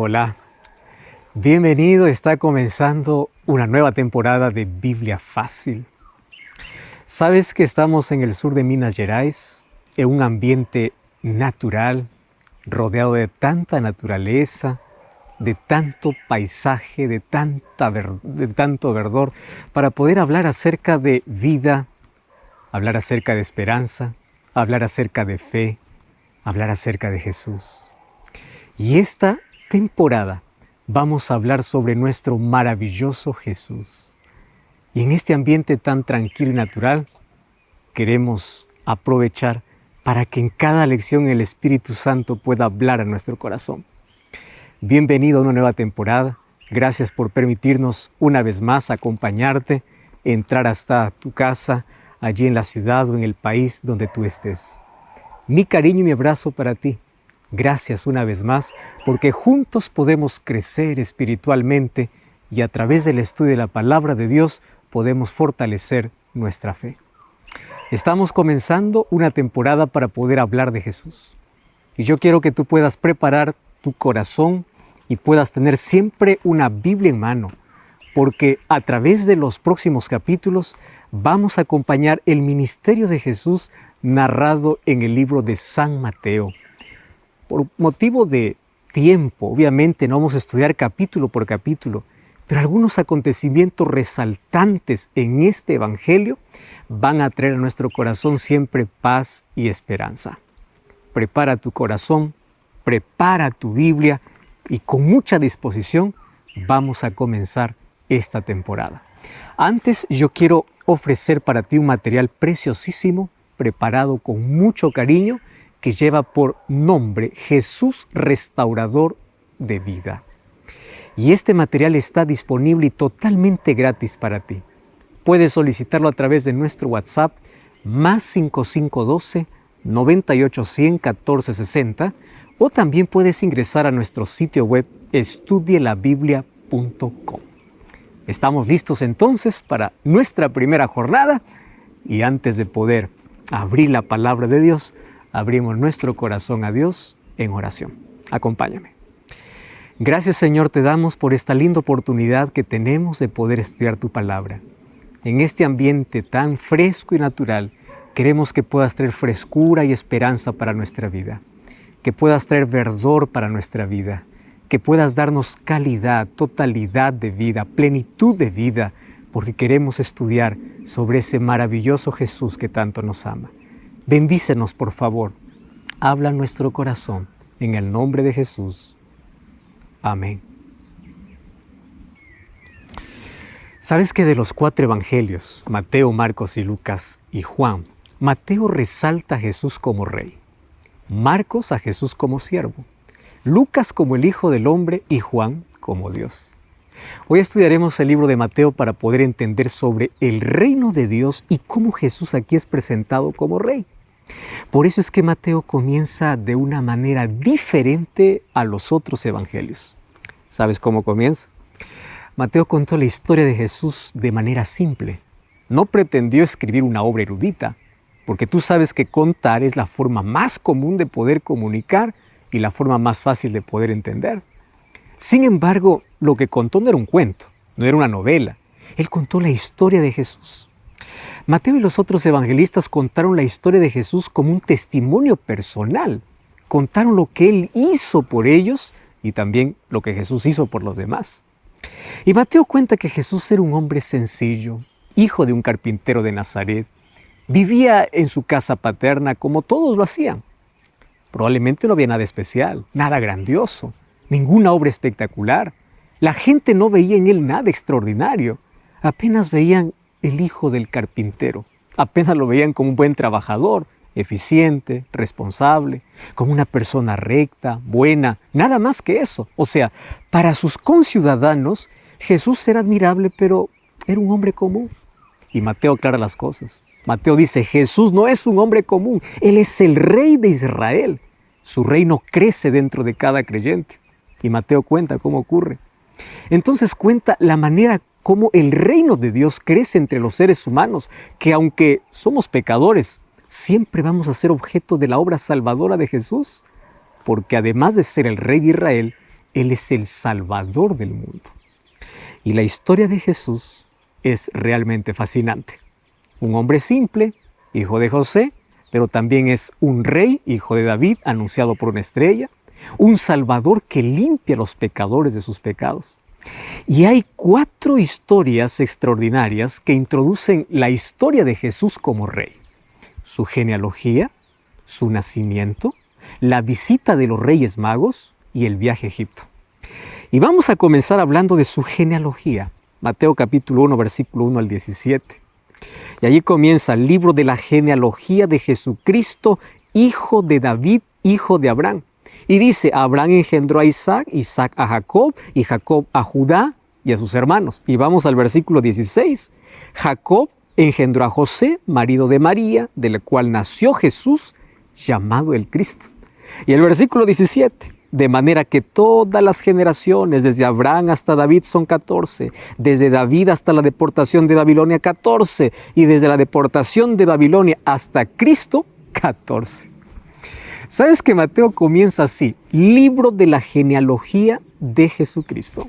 Hola, bienvenido. Está comenzando una nueva temporada de Biblia Fácil. Sabes que estamos en el sur de Minas Gerais, en un ambiente natural, rodeado de tanta naturaleza, de tanto paisaje, de tanto verdor, para poder hablar acerca de vida, hablar acerca de esperanza, hablar acerca de fe, hablar acerca de Jesús. Y esta temporada vamos a hablar sobre nuestro maravilloso Jesús. Y en este ambiente tan tranquilo y natural, queremos aprovechar para que en cada lección el Espíritu Santo pueda hablar a nuestro corazón. Bienvenido a una nueva temporada. Gracias por permitirnos una vez más acompañarte, entrar hasta tu casa, allí en la ciudad o en el país donde tú estés. Mi cariño y mi abrazo para ti. Gracias una vez más, porque juntos podemos crecer espiritualmente y a través del estudio de la Palabra de Dios podemos fortalecer nuestra fe. Estamos comenzando una temporada para poder hablar de Jesús. Y yo quiero que tú puedas preparar tu corazón y puedas tener siempre una Biblia en mano, porque a través de los próximos capítulos vamos a acompañar el ministerio de Jesús narrado en el libro de San Mateo. Por motivo de tiempo, obviamente no vamos a estudiar capítulo por capítulo, pero algunos acontecimientos resaltantes en este Evangelio van a traer a nuestro corazón siempre paz y esperanza. Prepara tu corazón, prepara tu Biblia y con mucha disposición vamos a comenzar esta temporada. Antes yo quiero ofrecer para ti un material preciosísimo, preparado con mucho cariño, que lleva por nombre Jesús Restaurador de Vida. Y este material está disponible y totalmente gratis para ti. Puedes solicitarlo a través de nuestro WhatsApp más 5512 9810 1460 o también puedes ingresar a nuestro sitio web estudielabiblia.com. Estamos listos entonces para nuestra primera jornada y antes de poder abrir la palabra de Dios, abrimos nuestro corazón a Dios en oración. Acompáñame. Gracias, Señor, te damos por esta linda oportunidad que tenemos de poder estudiar tu palabra. En este ambiente tan fresco y natural, queremos que puedas traer frescura y esperanza para nuestra vida, que puedas traer verdor para nuestra vida, que puedas darnos calidad, totalidad de vida, plenitud de vida, porque queremos estudiar sobre ese maravilloso Jesús que tanto nos ama. Bendícenos, por favor. Habla en nuestro corazón. En el nombre de Jesús. Amén. ¿Sabes que de los 4 evangelios, Mateo, Marcos y Lucas y Juan, Mateo resalta a Jesús como rey, Marcos a Jesús como siervo, Lucas como el Hijo del Hombre y Juan como Dios? Hoy estudiaremos el libro de Mateo para poder entender sobre el reino de Dios y cómo Jesús aquí es presentado como rey. Por eso es que Mateo comienza de una manera diferente a los otros evangelios. ¿Sabes cómo comienza? Mateo contó la historia de Jesús de manera simple. No pretendió escribir una obra erudita, porque tú sabes que contar es la forma más común de poder comunicar y la forma más fácil de poder entender. Sin embargo, lo que contó no era un cuento, no era una novela. Él contó la historia de Jesús. Mateo y los otros evangelistas contaron la historia de Jesús como un testimonio personal. Contaron lo que Él hizo por ellos y también lo que Jesús hizo por los demás. Y Mateo cuenta que Jesús era un hombre sencillo, hijo de un carpintero de Nazaret. Vivía en su casa paterna como todos lo hacían. Probablemente no había nada especial, nada grandioso, ninguna obra espectacular. La gente no veía en él nada extraordinario. Apenas veían el hijo del carpintero. Apenas lo veían como un buen trabajador, eficiente, responsable, como una persona recta, buena, nada más que eso. O sea, para sus conciudadanos, Jesús era admirable, pero era un hombre común. Y Mateo aclara las cosas. Mateo dice, Jesús no es un hombre común, Él es el Rey de Israel. Su reino crece dentro de cada creyente. Y Mateo cuenta cómo ocurre. Entonces cuenta la manera como el reino de Dios crece entre los seres humanos, que aunque somos pecadores, siempre vamos a ser objeto de la obra salvadora de Jesús, porque además de ser el Rey de Israel, Él es el Salvador del mundo. Y la historia de Jesús es realmente fascinante. Un hombre simple, hijo de José, pero también es un rey, hijo de David, anunciado por una estrella, un Salvador que limpia a los pecadores de sus pecados. Y hay 4 historias extraordinarias que introducen la historia de Jesús como rey. Su genealogía, su nacimiento, la visita de los Reyes Magos y el viaje a Egipto. Y vamos a comenzar hablando de su genealogía. Mateo capítulo 1, versículo 1 al 17. Y allí comienza el libro de la genealogía de Jesucristo, hijo de David, hijo de Abraham. Y dice, Abraham engendró a Isaac, Isaac a Jacob, y Jacob a Judá y a sus hermanos. Y vamos al versículo 16. Jacob engendró a José, marido de María, de la cual nació Jesús, llamado el Cristo. Y el versículo 17. De manera que todas las generaciones, desde Abraham hasta David, son 14. Desde David hasta la deportación de Babilonia, 14. Y desde la deportación de Babilonia hasta Cristo, 14. ¿Sabes que Mateo comienza así? Libro de la genealogía de Jesucristo.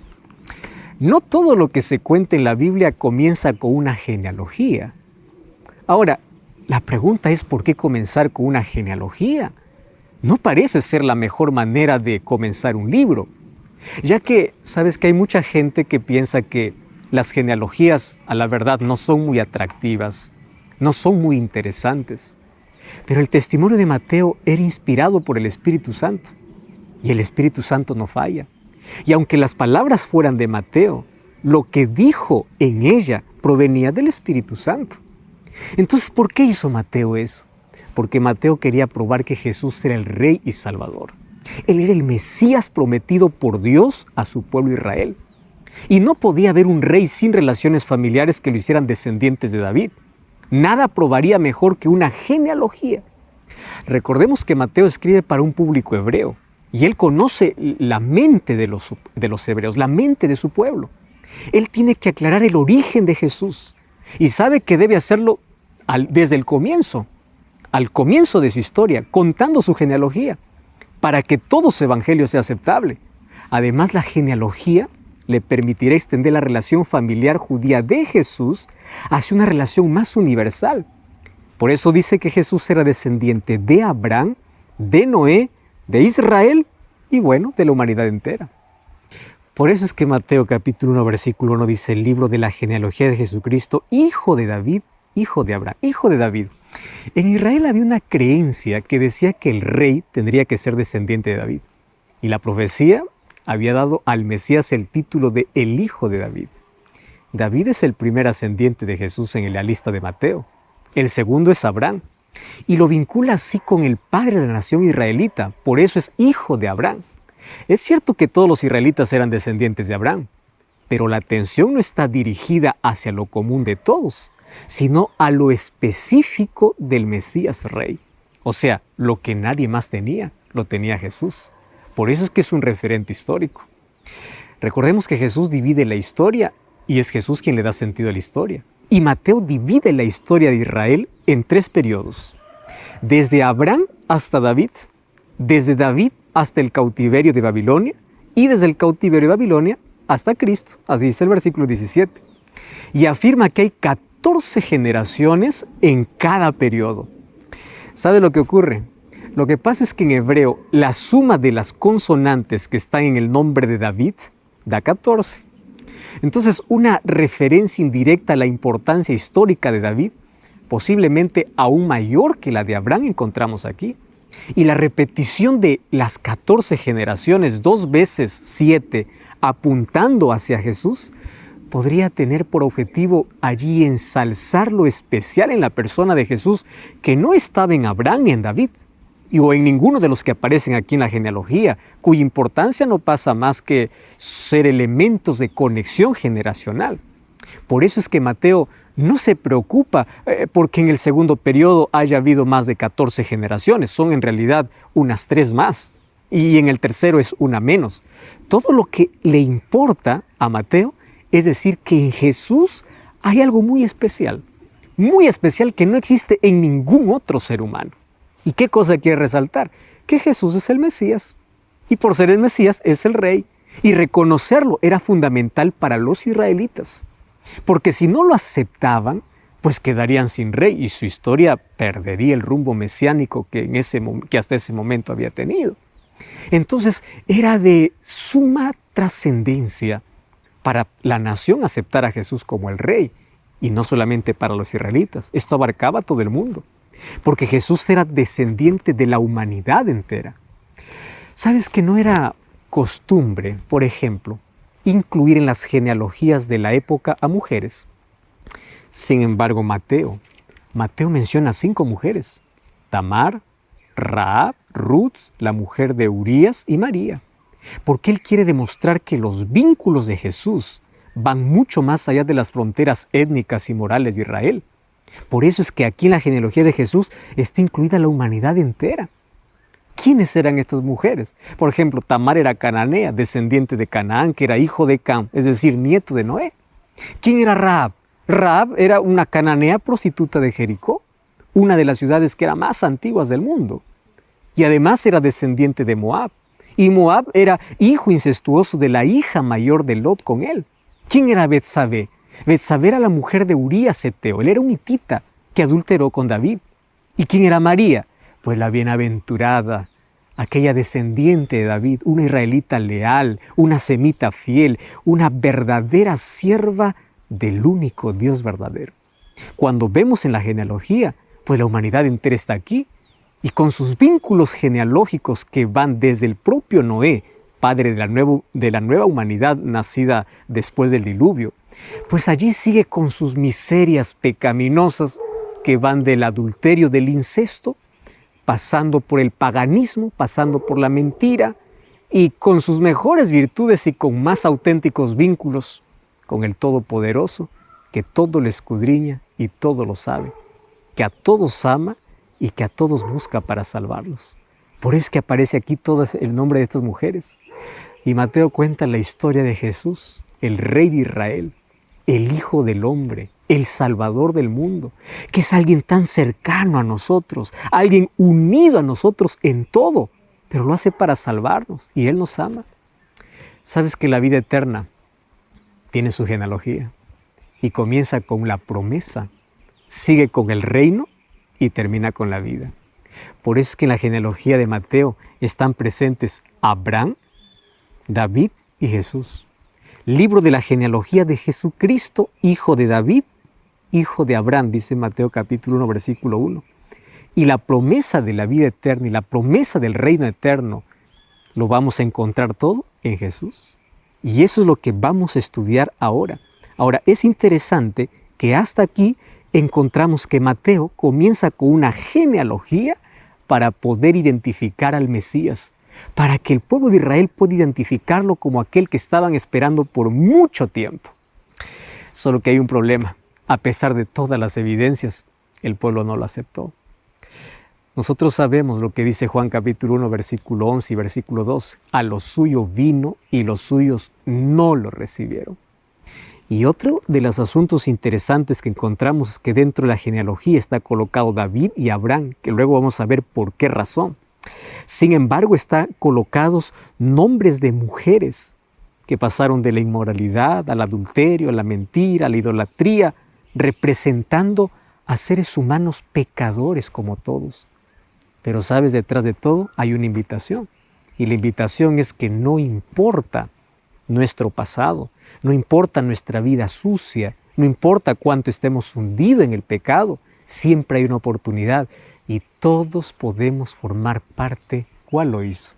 No todo lo que se cuenta en la Biblia comienza con una genealogía. Ahora, la pregunta es ¿por qué comenzar con una genealogía? No parece ser la mejor manera de comenzar un libro, ya que sabes que hay mucha gente que piensa que las genealogías a la verdad no son muy atractivas, no son muy interesantes. Pero el testimonio de Mateo era inspirado por el Espíritu Santo y el Espíritu Santo no falla. Y aunque las palabras fueran de Mateo, lo que dijo en ella provenía del Espíritu Santo. Entonces, ¿por qué hizo Mateo eso? Porque Mateo quería probar que Jesús era el Rey y Salvador. Él era el Mesías prometido por Dios a su pueblo Israel. Y no podía haber un rey sin relaciones familiares que lo hicieran descendientes de David. Nada probaría mejor que una genealogía. Recordemos que Mateo escribe para un público hebreo y él conoce la mente de los hebreos, la mente de su pueblo. Él tiene que aclarar el origen de Jesús y sabe que debe hacerlo desde el comienzo, al comienzo de su historia, contando su genealogía, para que todo su evangelio sea aceptable. Además, la genealogía le permitirá extender la relación familiar judía de Jesús hacia una relación más universal. Por eso dice que Jesús era descendiente de Abraham, de Noé, de Israel y bueno, de la humanidad entera. Por eso es que Mateo capítulo 1, versículo 1 dice el libro de la genealogía de Jesucristo, hijo de David, hijo de Abraham, hijo de David. En Israel había una creencia que decía que el rey tendría que ser descendiente de David. Y la profecía había dado al Mesías el título de el Hijo de David. David es el primer ascendiente de Jesús en la lista de Mateo. El segundo es Abraham. Y lo vincula así con el padre de la nación israelita. Por eso es hijo de Abraham. Es cierto que todos los israelitas eran descendientes de Abraham, pero la atención no está dirigida hacia lo común de todos, sino a lo específico del Mesías Rey. O sea, lo que nadie más tenía, lo tenía Jesús. Por eso es que es un referente histórico. Recordemos que Jesús divide la historia y es Jesús quien le da sentido a la historia. Y Mateo divide la historia de Israel en 3 periodos. Desde Abraham hasta David, desde David hasta el cautiverio de Babilonia y desde el cautiverio de Babilonia hasta Cristo. Así dice el versículo 17. Y afirma que hay 14 generaciones en cada periodo. ¿Sabe lo que ocurre? Lo que pasa es que en hebreo la suma de las consonantes que están en el nombre de David da 14. Entonces, una referencia indirecta a la importancia histórica de David, posiblemente aún mayor que la de Abraham, encontramos aquí. Y la repetición de las 14 generaciones, 2 veces 7, apuntando hacia Jesús, podría tener por objetivo allí ensalzar lo especial en la persona de Jesús, que no estaba en Abraham ni en David, o en ninguno de los que aparecen aquí en la genealogía, cuya importancia no pasa más que ser elementos de conexión generacional. Por eso es que Mateo no se preocupa porque en el segundo periodo haya habido más de 14 generaciones, son en realidad unas 3 más, y en el tercero es una menos. Todo lo que le importa a Mateo es decir que en Jesús hay algo muy especial que no existe en ningún otro ser humano. ¿Y qué cosa quiere resaltar? Que Jesús es el Mesías. Y por ser el Mesías es el rey. Y reconocerlo era fundamental para los israelitas. Porque si no lo aceptaban, pues quedarían sin rey y su historia perdería el rumbo mesiánico que hasta ese momento había tenido. Entonces era de suma trascendencia para la nación aceptar a Jesús como el rey, y no solamente para los israelitas. Esto abarcaba a todo el mundo, porque Jesús era descendiente de la humanidad entera. ¿Sabes que no era costumbre, por ejemplo, incluir en las genealogías de la época a mujeres? Sin embargo, Mateo menciona 5 mujeres: Tamar, Rahab, Ruth, la mujer de Urías y María, porque él quiere demostrar que los vínculos de Jesús van mucho más allá de las fronteras étnicas y morales de Israel. Por eso es que aquí en la genealogía de Jesús está incluida la humanidad entera. ¿Quiénes eran estas mujeres? Por ejemplo, Tamar era cananea, descendiente de Canaán, que era hijo de Cam, es decir, nieto de Noé. ¿Quién era Rahab? Rahab era una cananea prostituta de Jericó, una de las ciudades que eran más antiguas del mundo. Y además era descendiente de Moab. Y Moab era hijo incestuoso de la hija mayor de Lot con él. ¿Quién era Betsabé? Betsabé era la mujer de Urías Eteo. Él era un hitita que adulteró con David. ¿Y quién era María? Pues la bienaventurada, aquella descendiente de David, una israelita leal, una semita fiel, una verdadera sierva del único Dios verdadero. Cuando vemos en la genealogía, pues la humanidad entera está aquí, y con sus vínculos genealógicos que van desde el propio Noé, padre de la nueva humanidad nacida después del diluvio, pues allí sigue con sus miserias pecaminosas que van del adulterio, del incesto, pasando por el paganismo, pasando por la mentira, y con sus mejores virtudes y con más auténticos vínculos con el Todopoderoso, que todo le escudriña y todo lo sabe, que a todos ama y que a todos busca para salvarlos. Por eso es que aparece aquí todo el nombre de estas mujeres. Y Mateo cuenta la historia de Jesús, el Rey de Israel, el Hijo del Hombre, el Salvador del mundo, que es alguien tan cercano a nosotros, alguien unido a nosotros en todo, pero lo hace para salvarnos y Él nos ama. ¿Sabes que la vida eterna tiene su genealogía y comienza con la promesa, sigue con el reino y termina con la vida? Por eso es que en la genealogía de Mateo están presentes Abraham, David y Jesús. Libro de la genealogía de Jesucristo, hijo de David, hijo de Abraham, dice Mateo capítulo 1, versículo 1. Y la promesa de la vida eterna y la promesa del reino eterno lo vamos a encontrar todo en Jesús. Y eso es lo que vamos a estudiar ahora. Ahora, es interesante que hasta aquí encontramos que Mateo comienza con una genealogía para poder identificar al Mesías, para que el pueblo de Israel pueda identificarlo como aquel que estaban esperando por mucho tiempo. Solo que hay un problema. A pesar de todas las evidencias, el pueblo no lo aceptó. Nosotros sabemos lo que dice Juan capítulo 1, versículo 11 y versículo 12. A lo suyo vino y los suyos no lo recibieron. Y otro de los asuntos interesantes que encontramos es que dentro de la genealogía está colocado David y Abraham, que luego vamos a ver por qué razón. Sin embargo, están colocados nombres de mujeres que pasaron de la inmoralidad al adulterio, a la mentira, a la idolatría, representando a seres humanos pecadores como todos. Pero sabes, detrás de todo hay una invitación. Y la invitación es que no importa nuestro pasado, no importa nuestra vida sucia, no importa cuánto estemos hundidos en el pecado, siempre hay una oportunidad y todos podemos formar parte. ¿Cuál lo hizo?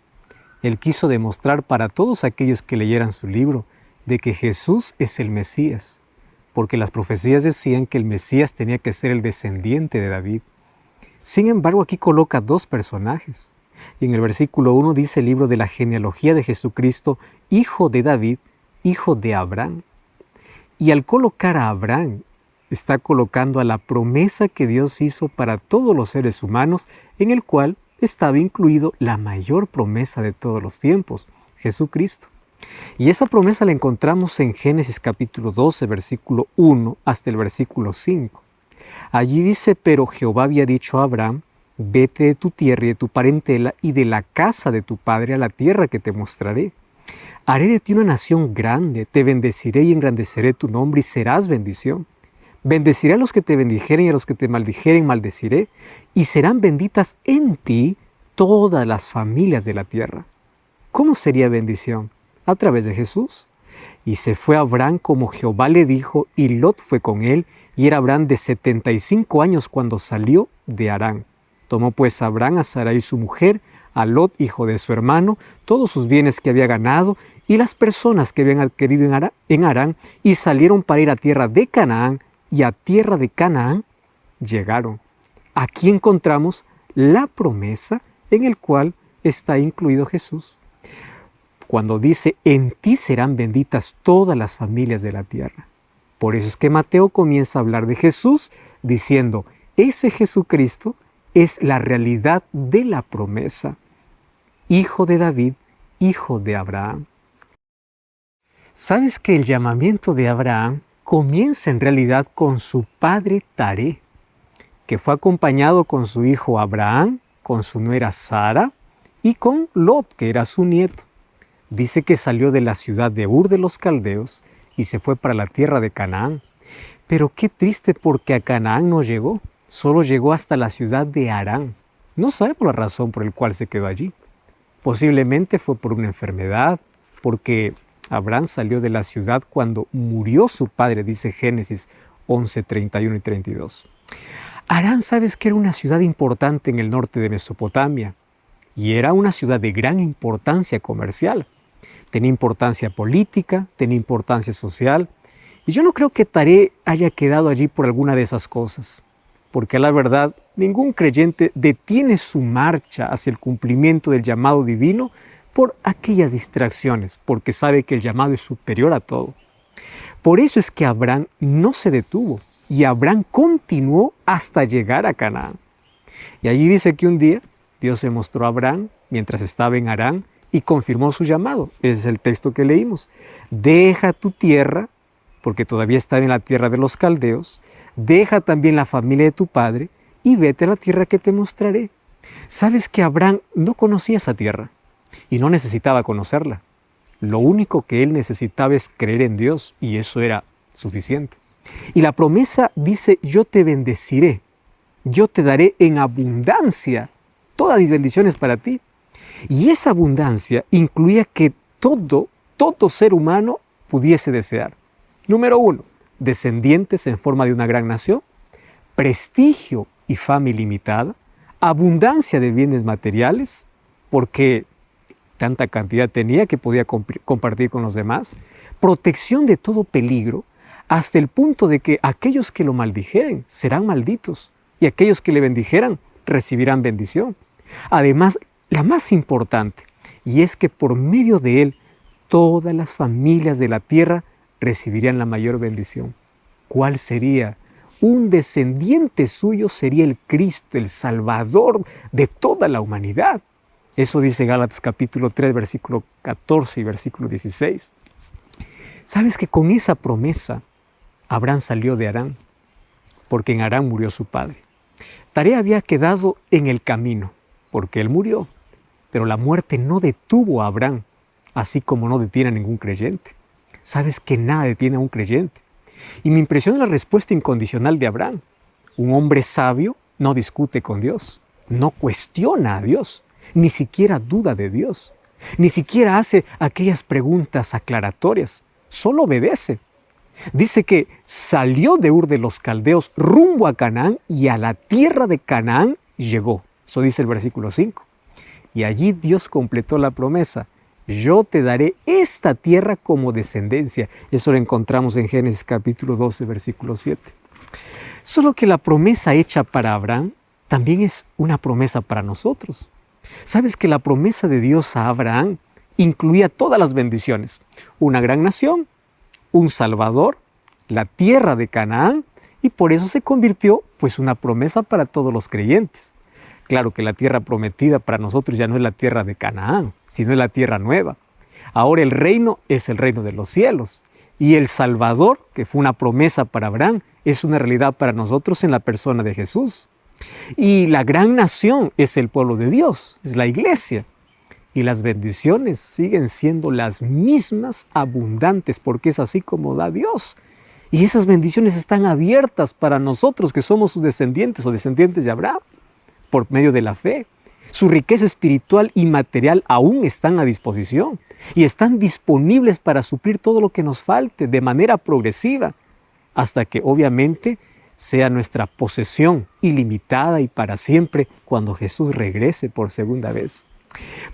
Él quiso demostrar para todos aquellos que leyeran su libro de que Jesús es el Mesías, porque las profecías decían que el Mesías tenía que ser el descendiente de David. Sin embargo, aquí coloca 2 personajes. Y en el versículo 1 dice el libro de la genealogía de Jesucristo, hijo de David, hijo de Abraham. Y al colocar a Abraham, está colocando a la promesa que Dios hizo para todos los seres humanos, en el cual estaba incluido la mayor promesa de todos los tiempos, Jesucristo. Y esa promesa la encontramos en Génesis capítulo 12, versículo 1 hasta el versículo 5. Allí dice, pero Jehová había dicho a Abraham, Vete de tu tierra y de tu parentela y de la casa de tu padre a la tierra que te mostraré. Haré de ti una nación grande, te bendeciré y engrandeceré tu nombre y serás bendición. Bendeciré a los que te bendijeren y a los que te maldijeren maldeciré, y serán benditas en ti todas las familias de la tierra. ¿Cómo sería bendición? A través de Jesús. Y se fue Abraham como Jehová le dijo, y Lot fue con él, y era Abraham de 75 años cuando salió de Harán. Tomó pues Abraham a Sarai su mujer, a Lot, hijo de su hermano, todos sus bienes que había ganado, y las personas que habían adquirido en Harán, y salieron para ir a tierra de Canaán, y a tierra de Canaán llegaron. Aquí encontramos la promesa en el cual está incluido Jesús. Cuando dice, en ti serán benditas todas las familias de la tierra. Por eso es que Mateo comienza a hablar de Jesús diciendo, ese Jesucristo es la realidad de la promesa. Hijo de David, hijo de Abraham. ¿Sabes que el llamamiento de Abraham comienza en realidad con su padre Taré, que fue acompañado con su hijo Abraham, con su nuera Sara y con Lot, que era su nieto? Dice que salió de la ciudad de Ur de los Caldeos y se fue para la tierra de Canaán. Pero qué triste, porque a Canaán no llegó, solo llegó hasta la ciudad de Harán. No sabemos la razón por la cual se quedó allí. Posiblemente fue por una enfermedad, porque Abraham salió de la ciudad cuando murió su padre, dice Génesis 11, 31 y 32. Harán, ¿sabes que era una ciudad importante en el norte de Mesopotamia? Y era una ciudad de gran importancia comercial. Tenía importancia política, tenía importancia social. Y yo no creo que Taré haya quedado allí por alguna de esas cosas. Porque la verdad, ningún creyente detiene su marcha hacia el cumplimiento del llamado divino por aquellas distracciones, porque sabe que el llamado es superior a todo. Por eso es que Abraham no se detuvo y Abraham continuó hasta llegar a Canaán. Y allí dice que un día Dios se mostró a Abraham mientras estaba en Harán y confirmó su llamado. Ese es el texto que leímos. Deja tu tierra, porque todavía estaba en la tierra de los caldeos, deja también la familia de tu padre y vete a la tierra que te mostraré. ¿Sabes que Abraham no conocía esa tierra y no necesitaba conocerla? Lo único que él necesitaba es creer en Dios, y eso era suficiente. Y la promesa dice, yo te bendeciré, yo te daré en abundancia todas mis bendiciones para ti. Y esa abundancia incluía que todo ser humano pudiese desear. Número 1, descendientes en forma de una gran nación, prestigio y fama ilimitada, abundancia de bienes materiales, porque tanta cantidad tenía que podía compartir con los demás, protección de todo peligro, hasta el punto de que aquellos que lo maldijeren serán malditos y aquellos que le bendijeran recibirán bendición. Además, la más importante, y es que por medio de él todas las familias de la tierra recibirían la mayor bendición. ¿Cuál sería? Un descendiente suyo sería el Cristo, el Salvador de toda la humanidad. Eso dice Gálatas capítulo 3, versículo 14 y versículo 16. ¿Sabes que con esa promesa Abraham salió de Harán? Porque en Harán murió su padre. Taré había quedado en el camino, porque él murió. Pero la muerte no detuvo a Abraham, así como no detiene a ningún creyente. ¿Sabes que nada detiene a un creyente? Y me impresiona la respuesta incondicional de Abraham. Un hombre sabio no discute con Dios, no cuestiona a Dios, ni siquiera duda de Dios, ni siquiera hace aquellas preguntas aclaratorias, solo obedece. Dice que salió de Ur de los Caldeos rumbo a Canaán y a la tierra de Canaán llegó. Eso dice el versículo 5. Y allí Dios completó la promesa. Yo te daré esta tierra como descendencia. Eso lo encontramos en Génesis capítulo 12, versículo 7. Solo que la promesa hecha para Abraham también es una promesa para nosotros. ¿Sabes que la promesa de Dios a Abraham incluía todas las bendiciones? Una gran nación, un Salvador, la tierra de Canaán, y por eso se convirtió pues una promesa para todos los creyentes. Claro que la tierra prometida para nosotros ya no es la tierra de Canaán, sino es la tierra nueva. Ahora el reino es el reino de los cielos. Y el Salvador, que fue una promesa para Abraham, es una realidad para nosotros en la persona de Jesús. Y la gran nación es el pueblo de Dios, es la iglesia. Y las bendiciones siguen siendo las mismas, abundantes, porque es así como da Dios. Y esas bendiciones están abiertas para nosotros que somos sus descendientes o descendientes de Abraham, por medio de la fe. Su riqueza espiritual y material aún están a disposición y están disponibles para suplir todo lo que nos falte de manera progresiva, hasta que obviamente sea nuestra posesión ilimitada y para siempre cuando Jesús regrese por segunda vez.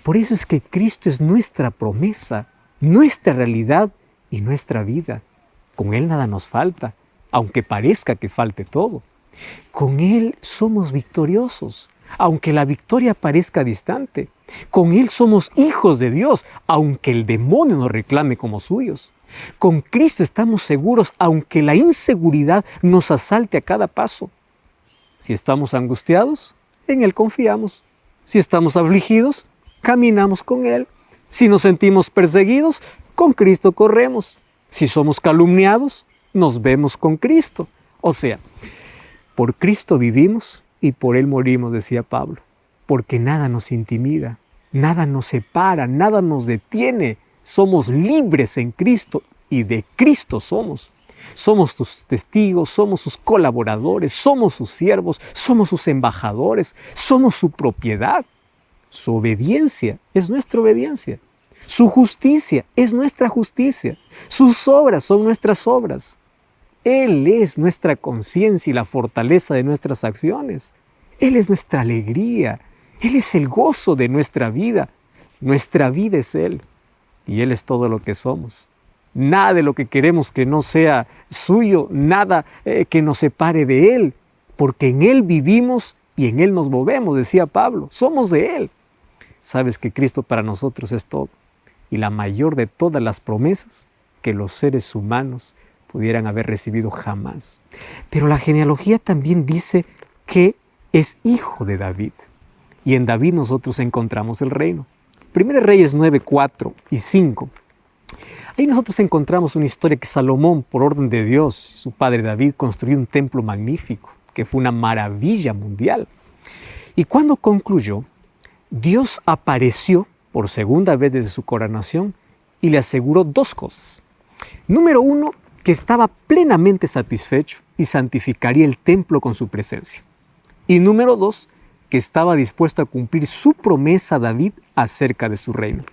Por eso es que Cristo es nuestra promesa, nuestra realidad y nuestra vida. Con Él nada nos falta, aunque parezca que falte todo. Con Él somos victoriosos, aunque la victoria parezca distante. Con Él somos hijos de Dios, aunque el demonio nos reclame como suyos. Con Cristo estamos seguros, aunque la inseguridad nos asalte a cada paso. Si estamos angustiados, en Él confiamos. Si estamos afligidos, caminamos con Él. Si nos sentimos perseguidos, con Cristo corremos. Si somos calumniados, nos vemos con Cristo. O sea, por Cristo vivimos y por Él morimos, decía Pablo, porque nada nos intimida, nada nos separa, nada nos detiene. Somos libres en Cristo y de Cristo somos. Somos sus testigos, somos sus colaboradores, somos sus siervos, somos sus embajadores, somos su propiedad. Su obediencia es nuestra obediencia. Su justicia es nuestra justicia. Sus obras son nuestras obras. Él es nuestra conciencia y la fortaleza de nuestras acciones. Él es nuestra alegría. Él es el gozo de nuestra vida. Nuestra vida es Él. Y Él es todo lo que somos. Nada de lo que queremos que no sea suyo, nada que nos separe de Él. Porque en Él vivimos y en Él nos movemos, decía Pablo. Somos de Él. Sabes que Cristo para nosotros es todo. Y la mayor de todas las promesas que los seres humanos pudieran haber recibido jamás. Pero la genealogía también dice que es hijo de David. Y en David nosotros encontramos el reino. 1 Reyes 9, 4 y 5. Ahí nosotros encontramos una historia que Salomón, por orden de Dios, su padre David, construyó un templo magnífico, que fue una maravilla mundial. Y cuando concluyó, Dios apareció por segunda vez desde su coronación y le aseguró dos cosas. Número uno, que estaba plenamente satisfecho y santificaría el templo con su presencia. Y número dos, que estaba dispuesto a cumplir su promesa a David acerca de su reino.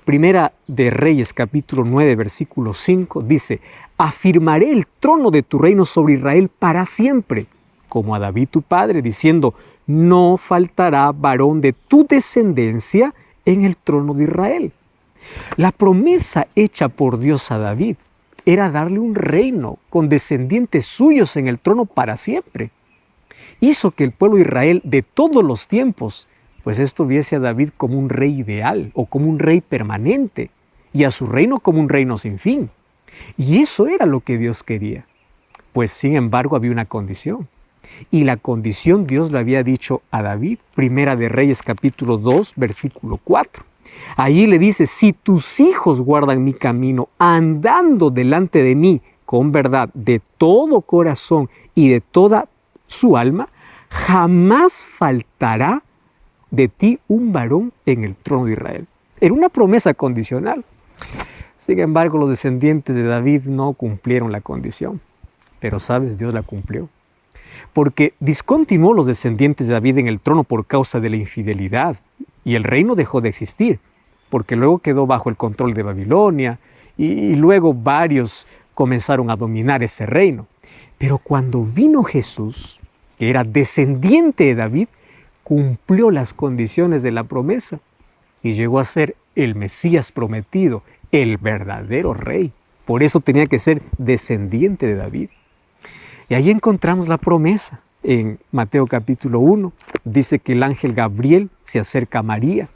Primera de Reyes, capítulo 9, versículo 5, dice: afirmaré el trono de tu reino sobre Israel para siempre, como a David tu padre, diciendo: no faltará varón de tu descendencia en el trono de Israel. La promesa hecha por Dios a David era darle un reino con descendientes suyos en el trono para siempre. Hizo que el pueblo de Israel de todos los tiempos, pues esto viese a David como un rey ideal o como un rey permanente y a su reino como un reino sin fin. Y eso era lo que Dios quería. Pues sin embargo había una condición. Y la condición Dios le había dicho a David, Primera de Reyes capítulo 2, versículo 4. Allí le dice: si tus hijos guardan mi camino, andando delante de mí con verdad, de todo corazón y de toda su alma, jamás faltará de ti un varón en el trono de Israel. Era una promesa condicional. Sin embargo, los descendientes de David no cumplieron la condición. Pero sabes, Dios la cumplió. Porque discontinuó los descendientes de David en el trono por causa de la infidelidad, y el reino dejó de existir, porque luego quedó bajo el control de Babilonia, y luego varios comenzaron a dominar ese reino. Pero cuando vino Jesús, que era descendiente de David, cumplió las condiciones de la promesa y llegó a ser el Mesías prometido, el verdadero rey. Por eso tenía que ser descendiente de David. Y ahí encontramos la promesa. En Mateo capítulo 1 dice que el ángel Gabriel se acerca a María.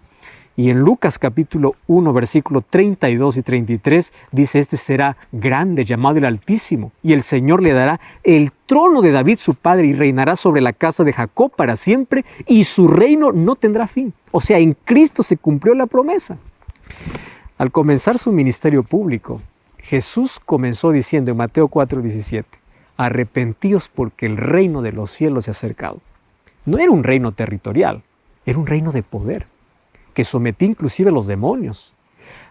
Y en Lucas capítulo 1, versículo 32 y 33 dice: este será grande, llamado el Altísimo, y el Señor le dará el trono de David su padre y reinará sobre la casa de Jacob para siempre, y su reino no tendrá fin. O sea, en Cristo se cumplió la promesa. Al comenzar su ministerio público, Jesús comenzó diciendo en Mateo 4, 17: arrepentíos porque el reino de los cielos se ha acercado. no era un reino territorial, era un reino de poder, que sometía inclusive a los demonios.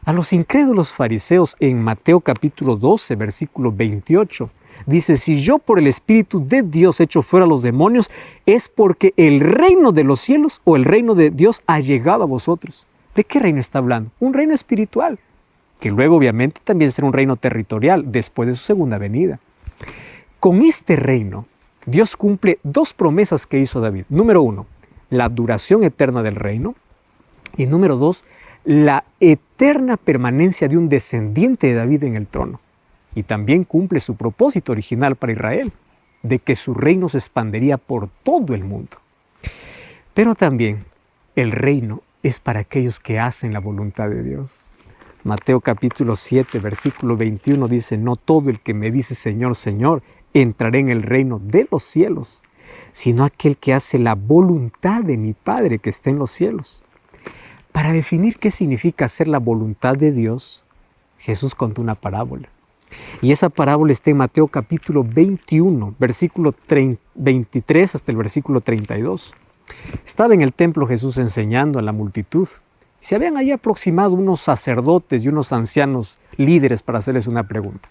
A los incrédulos fariseos en Mateo capítulo 12, versículo 28, dice, si yo por el Espíritu de Dios echo fuera a los demonios, es porque el reino de los cielos o el reino de Dios ha llegado a vosotros. ¿De qué reino está hablando? Un reino espiritual, que luego obviamente también será un reino territorial después de su segunda venida. Con este reino, Dios cumple dos promesas que hizo David. Número 1, la duración eterna del reino. Y número 2, la eterna permanencia de un descendiente de David en el trono. Y también cumple su propósito original para Israel, de que su reino se expandería por todo el mundo. Pero también el reino es para aquellos que hacen la voluntad de Dios. Mateo capítulo 7, versículo 21 dice, no todo el que me dice Señor, Señor, entrará en el reino de los cielos, sino aquel que hace la voluntad de mi Padre que está en los cielos. Para definir qué significa hacer la voluntad de Dios, Jesús contó una parábola. Y esa parábola está en Mateo capítulo 21, versículo 23 hasta el versículo 32. Estaba en el templo Jesús enseñando a la multitud. Se habían ahí aproximado unos sacerdotes y unos ancianos líderes para hacerles una pregunta.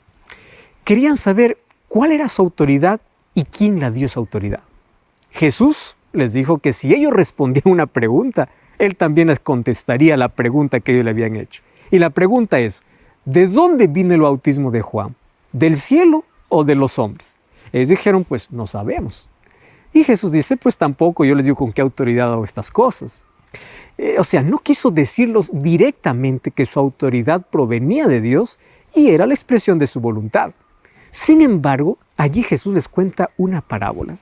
Querían saber cuál era su autoridad y quién le dio esa autoridad. Jesús les dijo que si ellos respondían una pregunta, Él también les contestaría la pregunta que ellos le habían hecho. Y la pregunta es, ¿de dónde vino el bautismo de Juan? ¿Del cielo o de los hombres? Ellos dijeron, pues no sabemos. Y Jesús dice, pues tampoco yo les digo con qué autoridad hago estas cosas. O sea, no quiso decirlos directamente que su autoridad provenía de Dios y era la expresión de su voluntad. Sin embargo, allí Jesús les cuenta una parábola.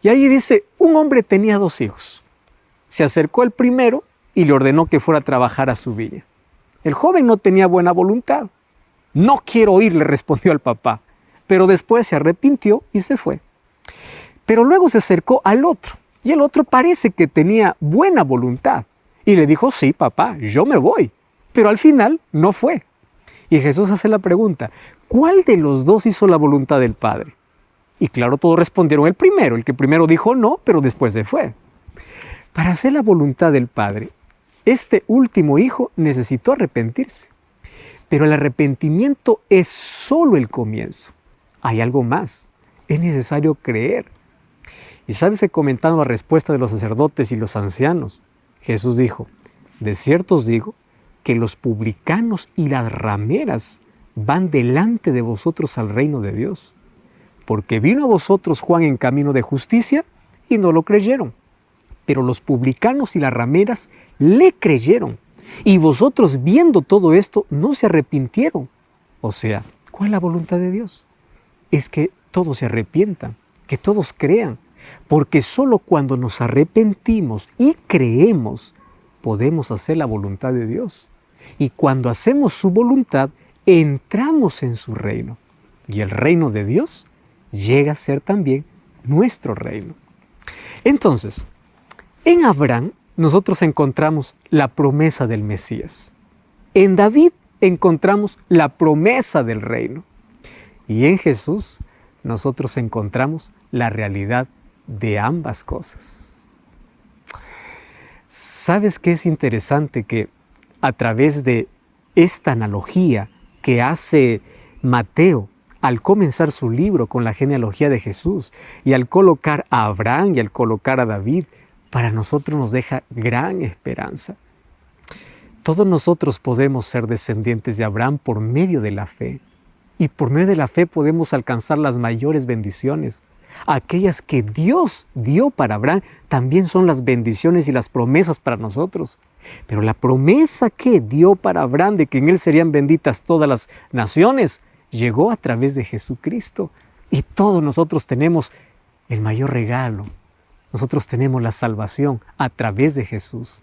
Y ahí dice, un hombre tenía 2 hijos. Se acercó el primero y le ordenó que fuera a trabajar a su viña. El joven no tenía buena voluntad. No quiero ir, le respondió al papá. Pero después se arrepintió y se fue. Pero luego se acercó al otro. Y el otro parece que tenía buena voluntad. Y le dijo, sí, papá, yo me voy. Pero al final no fue. Y Jesús hace la pregunta, ¿cuál de los dos hizo la voluntad del Padre? Y claro, todos respondieron el primero. El que primero dijo no, pero después se fue. Para hacer la voluntad del Padre, este último hijo necesitó arrepentirse. Pero el arrepentimiento es solo el comienzo. Hay algo más. Es necesario creer. Y sabes que comentando la respuesta de los sacerdotes y los ancianos, Jesús dijo, de cierto os digo que los publicanos y las rameras van delante de vosotros al reino de Dios. Porque vino a vosotros Juan en camino de justicia y no lo creyeron. Pero los publicanos y las rameras le creyeron. Y vosotros viendo todo esto no se arrepintieron. O sea, ¿cuál es la voluntad de Dios? Es que todos se arrepientan, que todos crean. Porque solo cuando nos arrepentimos y creemos, podemos hacer la voluntad de Dios. Y cuando hacemos su voluntad, entramos en su reino. Y el reino de Dios llega a ser también nuestro reino. Entonces, en Abraham nosotros encontramos la promesa del Mesías. En David encontramos la promesa del reino. Y en Jesús nosotros encontramos la realidad de ambas cosas. ¿Sabes qué es interesante? Que a través de esta analogía que hace Mateo al comenzar su libro con la genealogía de Jesús y al colocar a Abraham y al colocar a David, para nosotros nos deja gran esperanza. Todos nosotros podemos ser descendientes de Abraham por medio de la fe. Y por medio de la fe podemos alcanzar las mayores bendiciones. Aquellas que Dios dio para Abraham también son las bendiciones y las promesas para nosotros. Pero la promesa que dio para Abraham de que en él serían benditas todas las naciones, llegó a través de Jesucristo. Y todos nosotros tenemos el mayor regalo. Nosotros tenemos la salvación a través de Jesús.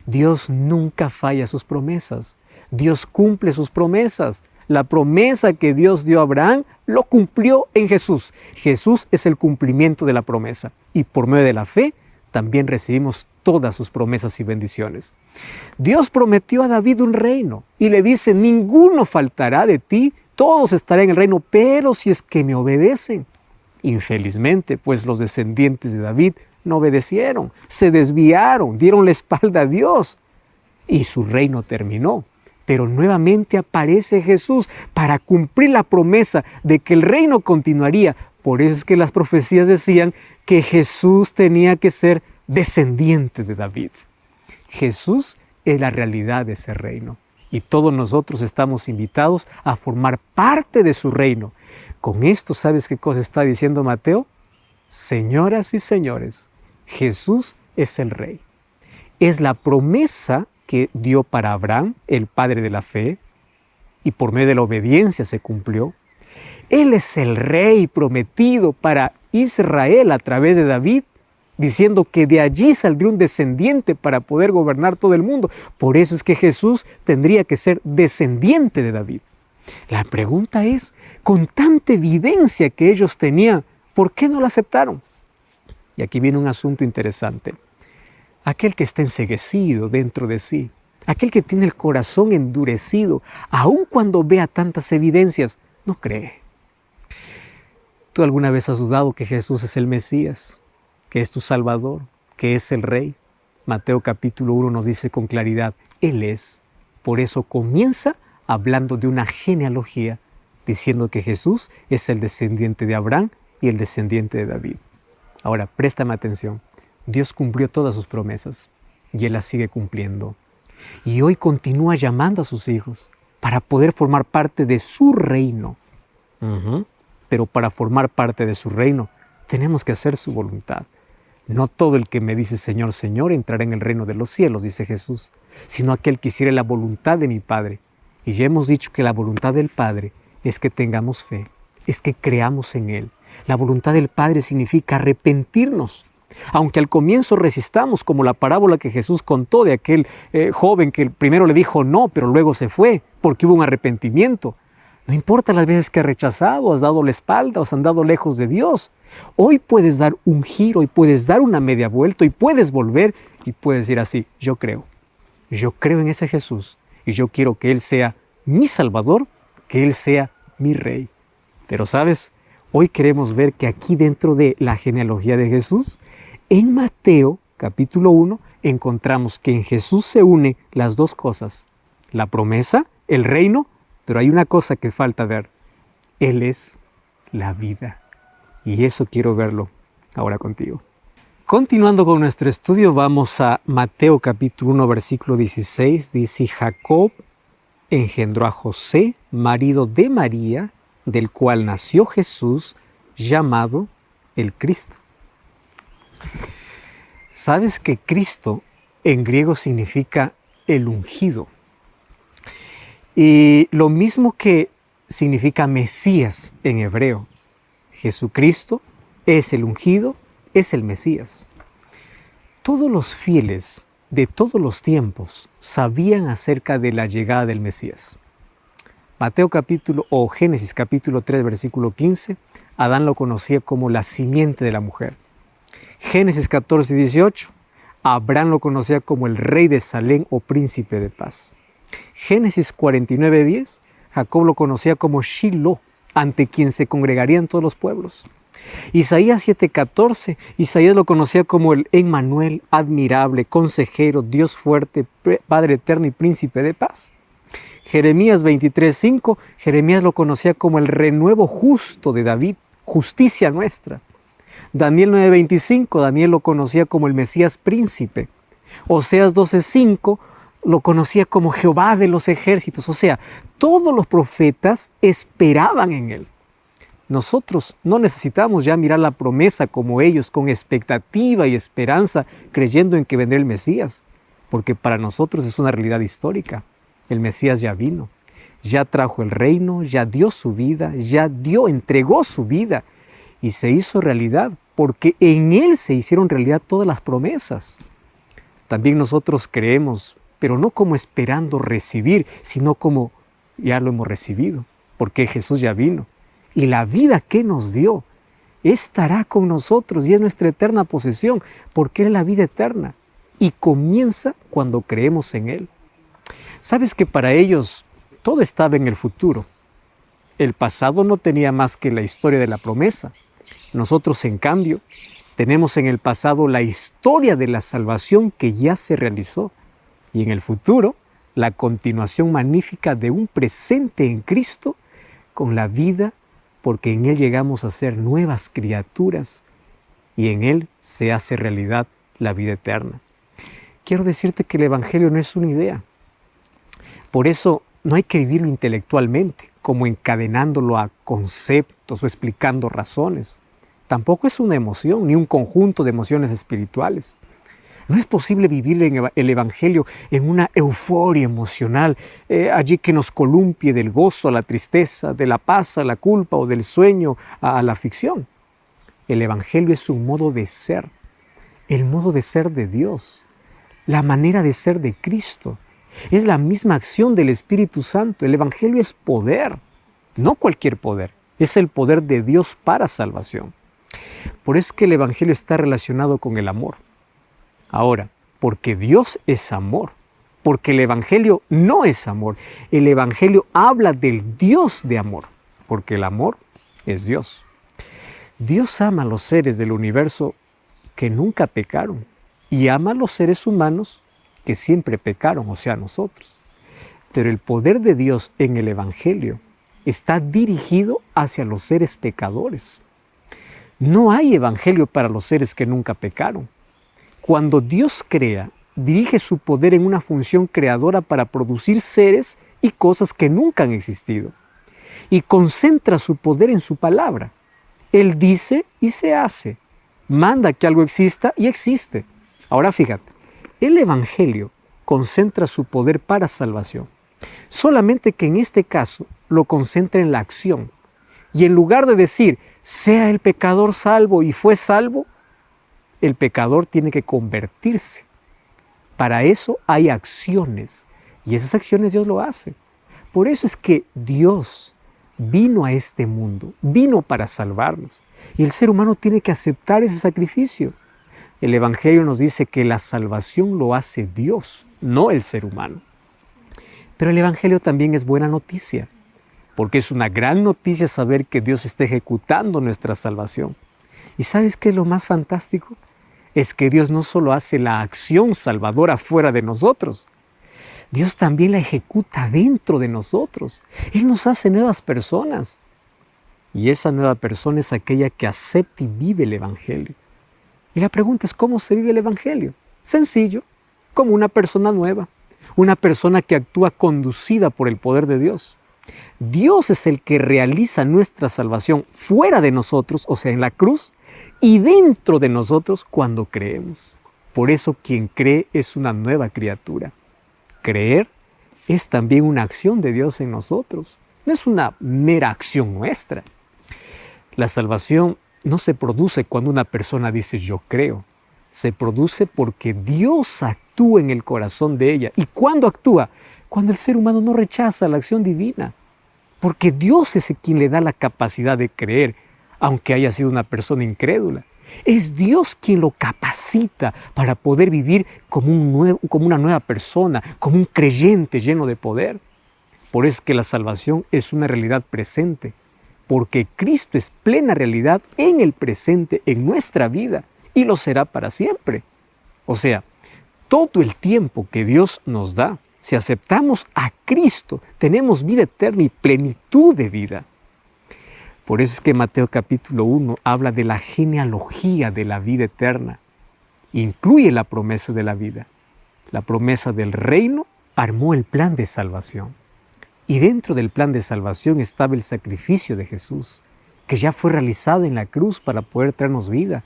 Dios nunca falla sus promesas. Dios cumple sus promesas. La promesa que Dios dio a Abraham lo cumplió en Jesús. Jesús es el cumplimiento de la promesa. Y por medio de la fe también recibimos todas sus promesas y bendiciones. Dios prometió a David un reino y le dice, ninguno faltará de ti, todos estarán en el reino, pero si es que me obedecen. Infelizmente, pues los descendientes de David no obedecieron, se desviaron, dieron la espalda a Dios y su reino terminó. Pero nuevamente aparece Jesús para cumplir la promesa de que el reino continuaría. Por eso es que las profecías decían que Jesús tenía que ser descendiente de David. Jesús es la realidad de ese reino y todos nosotros estamos invitados a formar parte de su reino. Con esto, ¿sabes qué cosa está diciendo Mateo? Señoras y señores, Jesús es el Rey. Es la promesa que dio para Abraham, el padre de la fe, y por medio de la obediencia se cumplió. Él es el Rey prometido para Israel a través de David, diciendo que de allí saldría un descendiente para poder gobernar todo el mundo. Por eso es que Jesús tendría que ser descendiente de David. La pregunta es, con tanta evidencia que ellos tenían, ¿por qué no lo aceptaron? Y aquí viene un asunto interesante. Aquel que está enceguecido dentro de sí, aquel que tiene el corazón endurecido, aun cuando vea tantas evidencias, no cree. ¿Tú alguna vez has dudado que Jesús es el Mesías, que es tu Salvador, que es el Rey? Mateo capítulo 1 nos dice con claridad, Él es. Por eso comienza hablando de una genealogía, diciendo que Jesús es el descendiente de Abraham y el descendiente de David. Ahora, préstame atención. Dios cumplió todas sus promesas y Él las sigue cumpliendo. Y hoy continúa llamando a sus hijos para poder formar parte de su reino. Pero para formar parte de su reino tenemos que hacer su voluntad. No todo el que me dice Señor, Señor entrará en el reino de los cielos, dice Jesús, sino aquel que hiciere la voluntad de mi Padre. Y ya hemos dicho que la voluntad del Padre es que tengamos fe, es que creamos en Él. La voluntad del Padre significa arrepentirnos. Aunque al comienzo resistamos, como la parábola que Jesús contó de aquel joven que primero le dijo no, pero luego se fue, porque hubo un arrepentimiento. No importa las veces que has rechazado, has dado la espalda, has andado lejos de Dios. Hoy puedes dar un giro y puedes dar una media vuelta y puedes volver y puedes decir así, yo creo en ese Jesús y yo quiero que Él sea mi Salvador, que Él sea mi Rey. Pero ¿sabes? Hoy queremos ver que aquí dentro de la genealogía de Jesús, en Mateo capítulo 1, encontramos que en Jesús se une las dos cosas, la promesa, el reino, pero hay una cosa que falta ver, Él es la vida. Y eso quiero verlo ahora contigo. Continuando con nuestro estudio, vamos a Mateo capítulo 1, versículo 16, dice, Jacob engendró a José, marido de María, del cual nació Jesús, llamado el Cristo. ¿Sabes que Cristo en griego significa el ungido? Y lo mismo que significa Mesías en hebreo. Jesucristo es el ungido, es el Mesías. Todos los fieles de todos los tiempos sabían acerca de la llegada del Mesías. Génesis capítulo 3, versículo 15, Adán lo conocía como la simiente de la mujer. Génesis 14, 18, Abraham lo conocía como el rey de Salem o príncipe de paz. Génesis 49, 10, Jacob lo conocía como Shiloh, ante quien se congregarían todos los pueblos. Isaías 7, 14, Isaías lo conocía como el Emmanuel, admirable, consejero, Dios fuerte, Padre eterno y príncipe de paz. Jeremías 23, 5, Jeremías lo conocía como el renuevo justo de David, justicia nuestra. Daniel 9, 25, Daniel lo conocía como el Mesías príncipe. Oseas 12, 5, lo conocía como Jehová de los ejércitos. O sea, todos los profetas esperaban en Él. Nosotros no necesitamos ya mirar la promesa como ellos, con expectativa y esperanza, creyendo en que vendrá el Mesías, porque para nosotros es una realidad histórica. El Mesías ya vino, ya trajo el reino, ya dio su vida, entregó su vida y se hizo realidad, porque en Él se hicieron realidad todas las promesas. También nosotros creemos, pero no como esperando recibir, sino como ya lo hemos recibido, porque Jesús ya vino. Y la vida que nos dio estará con nosotros y es nuestra eterna posesión, porque Él es la vida eterna y comienza cuando creemos en Él. ¿Sabes que para ellos todo estaba en el futuro? El pasado no tenía más que la historia de la promesa. Nosotros, en cambio, Tenemos en el pasado la historia de la salvación que ya se realizó y en el futuro la continuación magnífica de un presente en Cristo con la vida, porque en Él llegamos a ser nuevas criaturas y en Él se hace realidad la vida eterna. Quiero decirte que el Evangelio no es una idea. Por eso no hay que vivirlo intelectualmente, como encadenándolo a conceptos o explicando razones. Tampoco es una emoción, ni un conjunto de emociones espirituales. No es posible vivir el Evangelio en una euforia emocional, allí que nos columpie del gozo a la tristeza, de la paz a la culpa o del sueño a la ficción. El Evangelio es un modo de ser, el modo de ser de Dios, la manera de ser de Cristo. Es la misma acción del Espíritu Santo. El Evangelio es poder, no cualquier poder. Es el poder de Dios para salvación. Por eso es que el Evangelio está relacionado con el amor. Ahora, porque Dios es amor, porque el Evangelio no es amor. El Evangelio habla del Dios de amor, porque el amor es Dios. Dios ama a los seres del universo que nunca pecaron y ama a los seres humanos que siempre pecaron, o sea, nosotros. Pero el poder de Dios en el Evangelio está dirigido hacia los seres pecadores. No hay Evangelio para los seres que nunca pecaron. Cuando Dios crea, dirige su poder en una función creadora para producir seres y cosas que nunca han existido. Y concentra su poder en su palabra. Él dice y se hace. Manda que algo exista y existe. Ahora fíjate, el Evangelio concentra su poder para salvación. Solamente que en este caso lo concentra en la acción. Y en lugar de decir, sea el pecador salvo y fue salvo, el pecador tiene que convertirse. Para eso hay acciones. Y esas acciones Dios lo hace. Por eso es que Dios vino a este mundo, vino para salvarnos. Y el ser humano tiene que aceptar ese sacrificio. El Evangelio nos dice que la salvación lo hace Dios, no el ser humano. Pero el Evangelio también es buena noticia, porque es una gran noticia saber que Dios está ejecutando nuestra salvación. ¿Y sabes qué es lo más fantástico? Es que Dios no solo hace la acción salvadora fuera de nosotros, Dios también la ejecuta dentro de nosotros. Él nos hace nuevas personas. Y esa nueva persona es aquella que acepta y vive el Evangelio. Y la pregunta es, ¿cómo se vive el Evangelio? Sencillo, como una persona nueva, una persona que actúa conducida por el poder de Dios. Dios es el que realiza nuestra salvación fuera de nosotros, o sea, en la cruz, y dentro de nosotros cuando creemos. Por eso quien cree es una nueva criatura. Creer es también una acción de Dios en nosotros. No es una mera acción nuestra. La salvación no se produce cuando una persona dice yo creo. Se produce porque Dios actúa en el corazón de ella. ¿Y cuándo actúa? Cuando el ser humano no rechaza la acción divina. Porque Dios es quien le da la capacidad de creer, aunque haya sido una persona incrédula. Es Dios quien lo capacita para poder vivir como una nueva persona, como un creyente lleno de poder. Por eso es que la salvación es una realidad presente, porque Cristo es plena realidad en el presente, en nuestra vida, y lo será para siempre. O sea, todo el tiempo que Dios nos da, si aceptamos a Cristo, tenemos vida eterna y plenitud de vida. Por eso es que Mateo capítulo 1 habla de la genealogía de la vida eterna. Incluye la promesa de la vida. La promesa del reino armó el plan de salvación. Y dentro del plan de salvación estaba el sacrificio de Jesús, que ya fue realizado en la cruz para poder traernos vida.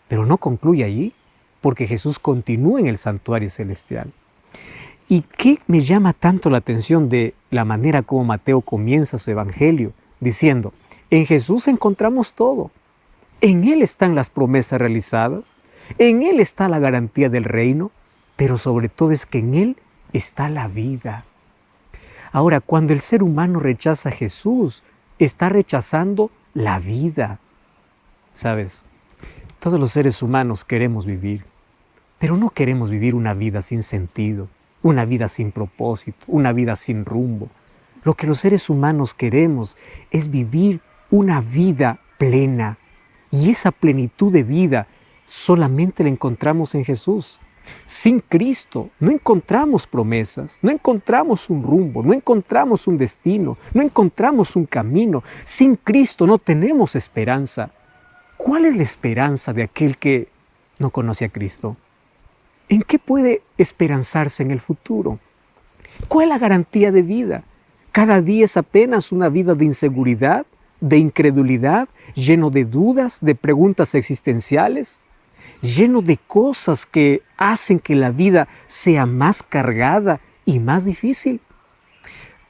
Pero no concluye allí, porque Jesús continúa en el santuario celestial. ¿Y qué me llama tanto la atención de la manera como Mateo comienza su evangelio? Diciendo, en Jesús encontramos todo. En Él están las promesas realizadas, en Él está la garantía del reino, pero sobre todo es que en Él está la vida. Ahora, cuando el ser humano rechaza a Jesús, está rechazando la vida. ¿Sabes? Todos los seres humanos queremos vivir, pero no queremos vivir una vida sin sentido, una vida sin propósito, una vida sin rumbo. Lo que los seres humanos queremos es vivir una vida plena. Y esa plenitud de vida solamente la encontramos en Jesús. Sin Cristo no encontramos promesas, no encontramos un rumbo, no encontramos un destino, no encontramos un camino. Sin Cristo no tenemos esperanza. ¿Cuál es la esperanza de aquel que no conoce a Cristo? ¿En qué puede esperanzarse en el futuro? ¿Cuál es la garantía de vida? Cada día es apenas una vida de inseguridad, de incredulidad, lleno de dudas, de preguntas existenciales, lleno de cosas que hacen que la vida sea más cargada y más difícil.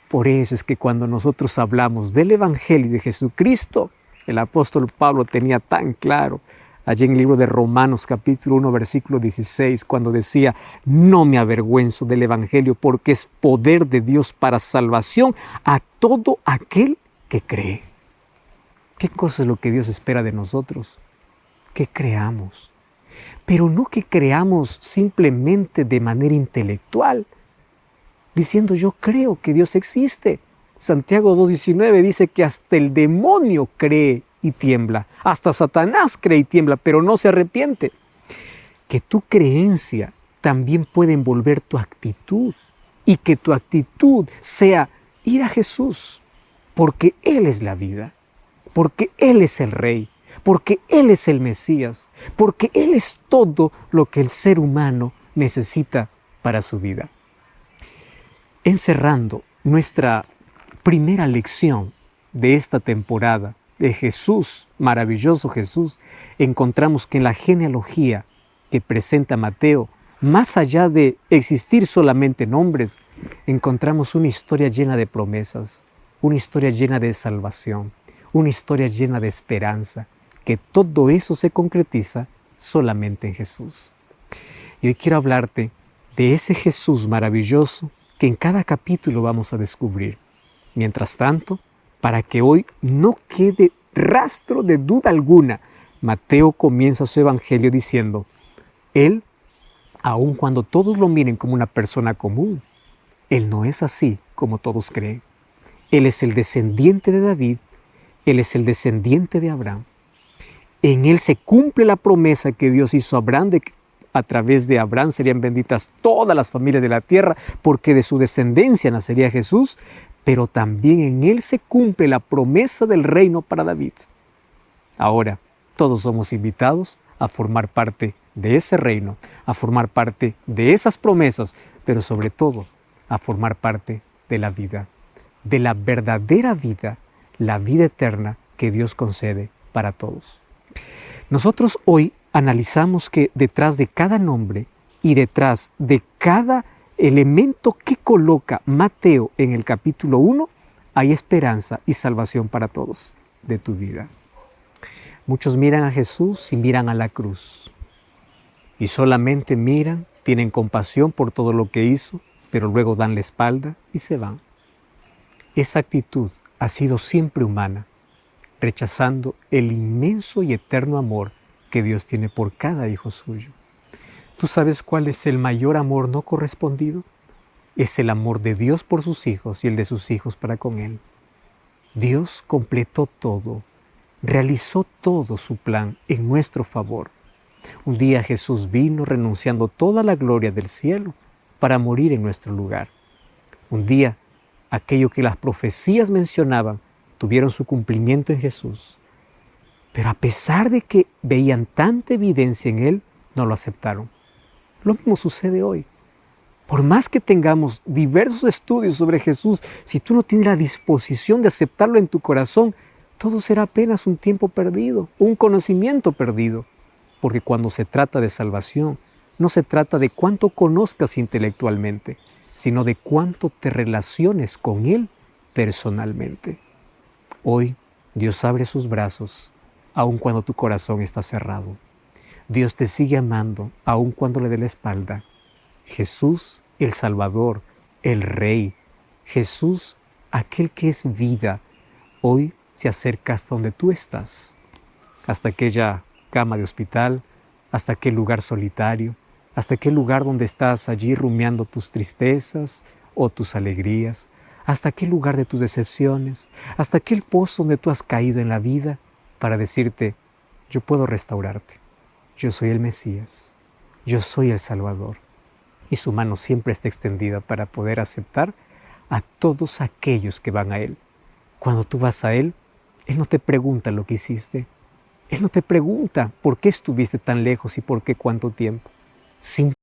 Por eso es que cuando nosotros hablamos del Evangelio de Jesucristo, el apóstol Pablo tenía tan claro, allí en el libro de Romanos capítulo 1, versículo 16, cuando decía, no me avergüenzo del Evangelio porque es poder de Dios para salvación a todo aquel que cree. ¿Qué cosa es lo que Dios espera de nosotros? Que creamos. Pero no que creamos simplemente de manera intelectual, diciendo yo creo que Dios existe. Santiago 2:19 dice que hasta el demonio cree y tiembla, hasta Satanás cree y tiembla, pero no se arrepiente. Que tu creencia también puede envolver tu actitud y que tu actitud sea ir a Jesús, porque Él es la vida, porque Él es el Rey, porque Él es el Mesías, porque Él es todo lo que el ser humano necesita para su vida. Encerrando nuestra primera lección de esta temporada de Jesús, maravilloso Jesús, encontramos que en la genealogía que presenta Mateo, más allá de existir solamente nombres, encontramos una historia llena de promesas, una historia llena de salvación, una historia llena de esperanza, que todo eso se concretiza solamente en Jesús. Y hoy quiero hablarte de ese Jesús maravilloso que en cada capítulo vamos a descubrir. Mientras tanto, para que hoy no quede rastro de duda alguna, Mateo comienza su evangelio diciendo, Él, aun cuando todos lo miren como una persona común, Él no es así como todos creen. Él es el descendiente de David, Él es el descendiente de Abraham. En Él se cumple la promesa que Dios hizo a Abraham de que a través de Abraham serían benditas todas las familias de la tierra, porque de su descendencia nacería Jesús, pero también en Él se cumple la promesa del reino para David. Ahora, todos somos invitados a formar parte de ese reino, a formar parte de esas promesas, pero sobre todo a formar parte de la vida, de la verdadera vida, la vida eterna que Dios concede para todos. Nosotros hoy analizamos que detrás de cada nombre y detrás de cada elemento que coloca Mateo en el capítulo 1, hay esperanza y salvación para todos de tu vida. Muchos miran a Jesús y miran a la cruz. Y solamente miran, tienen compasión por todo lo que hizo, pero luego dan la espalda y se van. Esa actitud ha sido siempre humana, rechazando el inmenso y eterno amor que Dios tiene por cada hijo suyo. ¿Tú sabes cuál es el mayor amor no correspondido? Es el amor de Dios por sus hijos y el de sus hijos para con Él. Dios completó todo, realizó todo su plan en nuestro favor. Un día Jesús vino renunciando toda la gloria del cielo para morir en nuestro lugar. Un día, aquello que las profecías mencionaban tuvieron su cumplimiento en Jesús. Pero a pesar de que veían tanta evidencia en Él, no lo aceptaron. Lo mismo sucede hoy. Por más que tengamos diversos estudios sobre Jesús, si tú no tienes la disposición de aceptarlo en tu corazón, todo será apenas un tiempo perdido, un conocimiento perdido. Porque cuando se trata de salvación, no se trata de cuánto conozcas intelectualmente, sino de cuánto te relaciones con Él personalmente. Hoy Dios abre sus brazos, aun cuando tu corazón está cerrado. Dios te sigue amando, aun cuando le dé la espalda. Jesús, el Salvador, el Rey, Jesús, aquel que es vida, hoy se acerca hasta donde tú estás, hasta aquella cama de hospital, hasta aquel lugar solitario, hasta aquel lugar donde estás allí rumiando tus tristezas o tus alegrías, hasta aquel lugar de tus decepciones, hasta aquel pozo donde tú has caído en la vida para decirte, yo puedo restaurarte, yo soy el Mesías, yo soy el Salvador. Y su mano siempre está extendida para poder aceptar a todos aquellos que van a Él. Cuando tú vas a Él no te pregunta lo que hiciste. Él no te pregunta por qué estuviste tan lejos y por qué cuánto tiempo.